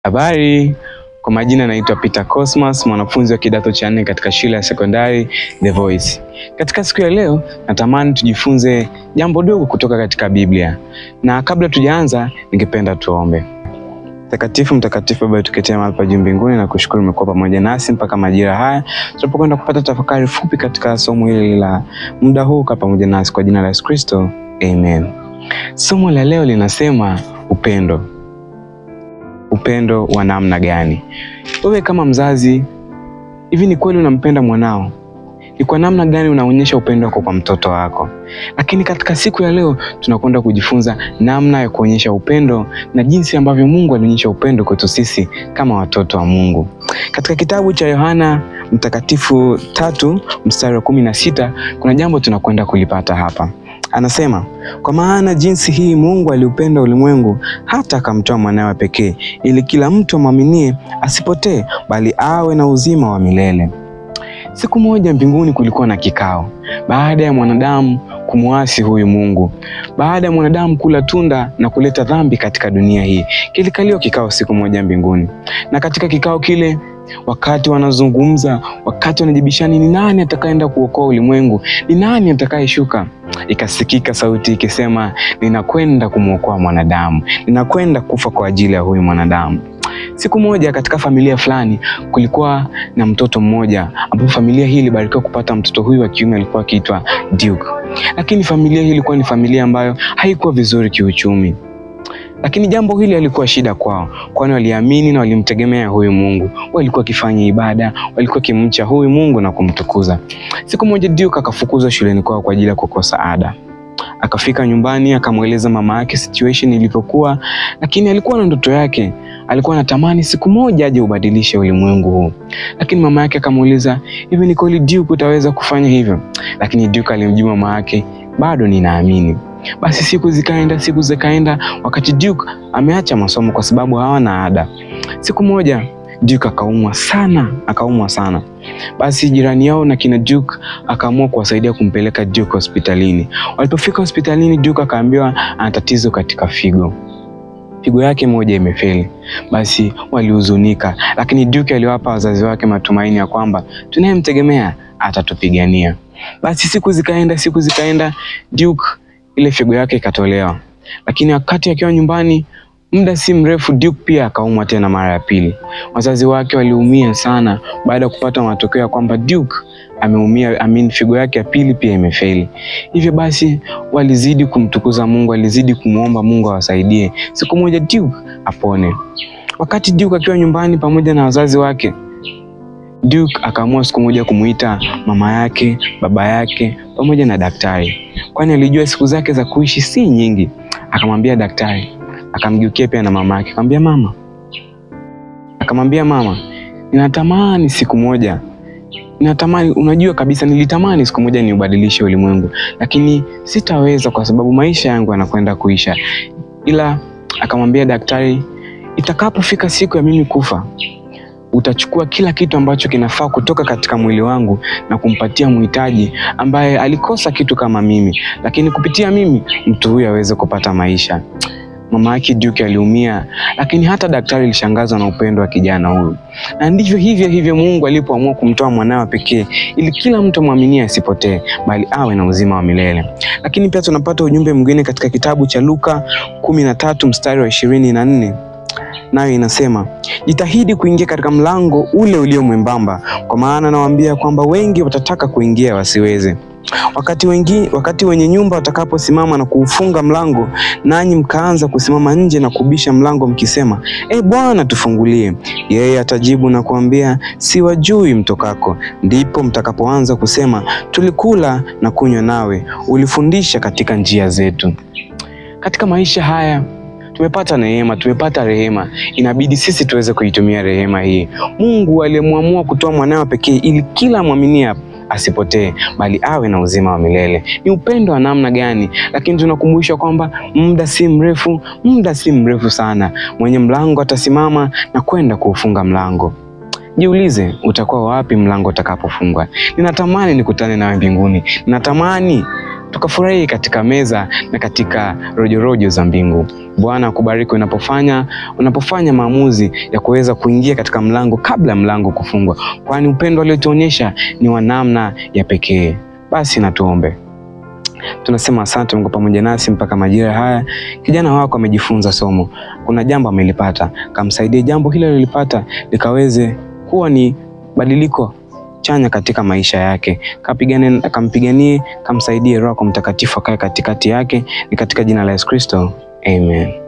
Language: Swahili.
Habari, kwa majina naitwa Peter Cosmas, mwanafunzi wa kidato cha 4 katika shule ya sekondari The Voice. Katika siku ya leo, natamani tujifunze jambo dogo kutoka katika Biblia. Na kabla tujaanza, ningependa tuombe. Mtakatifu Baba, tuketea mahali pa juu mbinguni na kushukuru umekuwa pamoja nasi mpaka majira haya. Tunapokwenda kupata tafakari fupi katika somo hili la muda huu, kwa pamoja nasi kwa jina la Yesu Kristo. Amen. Somo la leo linasema upendo. Upendo wa namna gani? Wewe kama mzazi, hivi ni kweli unampenda mwanao? Ni kwa namna gani unaonyesha upendo wako kwa mtoto wako? Lakini katika siku ya leo tunakwenda kujifunza namna ya kuonyesha upendo na jinsi ambavyo Mungu alionyesha upendo kwetu sisi kama watoto wa Mungu. Katika kitabu cha Yohana Mtakatifu 3 mstari wa 16 kuna jambo tunakwenda kulipata hapa. Anasema, kwa maana jinsi hii Mungu aliupenda ulimwengu hata akamtoa mwanawe pekee, ili kila mtu amwaminie asipotee bali awe na uzima wa milele. Siku moja mbinguni kulikuwa na kikao, baada ya mwanadamu kumuasi huyu Mungu, baada ya mwanadamu kula tunda na kuleta dhambi katika dunia hii. Kilikaliwa kikao siku moja mbinguni, na katika kikao kile, wakati wanazungumza, wakati wanajibishana ni nani atakayeenda kuokoa ulimwengu, ni nani atakayeshuka, ikasikika sauti ikisema, ninakwenda kumuokoa mwanadamu, ninakwenda kufa kwa ajili ya huyu mwanadamu. Siku moja katika familia fulani kulikuwa na mtoto mmoja, ambapo familia hii ilibarikiwa kupata mtoto huyu wa kiume, alikuwa akiitwa Duke. Lakini familia hii ilikuwa ni familia ambayo haikuwa vizuri kiuchumi. Lakini jambo hili halikuwa shida kwao, kwani waliamini na walimtegemea huyu Mungu. Walikuwa wakifanya ibada, walikuwa kimcha huyu Mungu na kumtukuza. Siku moja Duke akafukuzwa shuleni kwao kwa ajili ya kukosa ada. Akafika nyumbani, akamweleza mama yake situation ilivyokuwa, lakini alikuwa na ndoto yake. Alikuwa anatamani siku moja aje ubadilishe ulimwengu huu. Lakini mama yake akamuuliza, hivi ni kweli Duke utaweza kufanya hivyo? Lakini Duke alimjibu mama yake, bado ninaamini. Basi siku zikaenda, wakati Duke ameacha masomo kwa sababu hawana ada. Siku moja Duke akaumwa sana. Basi jirani yao na kina Duke akaamua kuwasaidia kumpeleka Duke hospitalini. Walipofika hospitalini, Duke akaambiwa ana tatizo katika figo. Figo yake moja imefeli. Basi walihuzunika, lakini Duke aliwapa wazazi wake matumaini ya kwamba tunayemtegemea atatupigania. Basi siku zikaenda, Duke ile figo yake ikatolewa. Lakini wakati akiwa nyumbani, muda si mrefu Duke pia akaumwa tena mara ya pili. Wazazi wake waliumia sana baada ya kupata matokeo ya kwamba Duke ameumia, figo yake ya pili pia imefeli. Hivyo basi walizidi kumtukuza Mungu, walizidi kumuomba Mungu awasaidie siku moja Duke apone. Wakati Duke akiwa nyumbani pamoja na wazazi wake, Duke akaamua siku moja kumuita mama yake, baba yake pamoja na daktari, kwani alijua siku zake za kuishi si nyingi. Akamwambia daktari, akamgeukia pia na mama yake, akamwambia mama, ninatamani siku moja, unajua kabisa nilitamani siku moja niubadilishe ulimwengu, lakini sitaweza kwa sababu maisha yangu yanakwenda kuisha. Ila akamwambia daktari, itakapofika siku ya mimi kufa, utachukua kila kitu ambacho kinafaa kutoka katika mwili wangu na kumpatia mhitaji ambaye alikosa kitu kama mimi, lakini kupitia mimi mtu huyu aweze kupata maisha. Mama yake Duke aliumia, lakini hata daktari alishangazwa na upendo wa kijana huyu. Na ndivyo hivyo Mungu alipoamua kumtoa mwanawe pekee, ili kila mtu amwaminie asipotee bali awe na uzima wa milele. Lakini pia tunapata ujumbe mwingine katika kitabu cha Luka 13 mstari wa 24. Nayo inasema, jitahidi kuingia katika mlango ule ulio mwembamba, kwa maana nawaambia kwamba wengi watataka kuingia wasiweze. Wakati wenye nyumba watakaposimama na kuufunga mlango, nanyi mkaanza kusimama nje na kubisha mlango mkisema, Bwana tufungulie, yeye atajibu na kuambia, siwajui mtokako. Ndipo mtakapoanza kusema, tulikula na kunywa nawe, ulifundisha katika njia zetu. Katika maisha haya tumepata neema, tumepata rehema. Inabidi sisi tuweze kuitumia rehema hii. Mungu aliamua kutoa mwanawe pekee ili kila mwaminie asipotee bali awe na uzima wa milele. Ni upendo wa namna gani? Lakini tunakumbushwa kwamba muda si mrefu sana mwenye mlango atasimama na kwenda kuufunga mlango. Jiulize, utakuwa wapi mlango utakapofungwa? Ninatamani nikutane nawe mbinguni. Ninatamani tukafurahi katika meza na katika rojorojo za mbingu. Bwana akubariki unapofanya maamuzi ya kuweza kuingia katika mlango kabla mlango kufungwa, kwani upendo aliotuonyesha ni wa namna ya pekee. Basi na tuombe. Tunasema asante Mungu pamoja nasi mpaka majira haya. Kijana wako amejifunza somo, kuna jambo amelipata, kamsaidie jambo hilo alilopata likaweze kuwa ni badiliko chanya katika maisha yake. Kampiganie, kamsaidie Roho Mtakatifu akae katikati yake, ni katika jina la Yesu Kristo. Amen.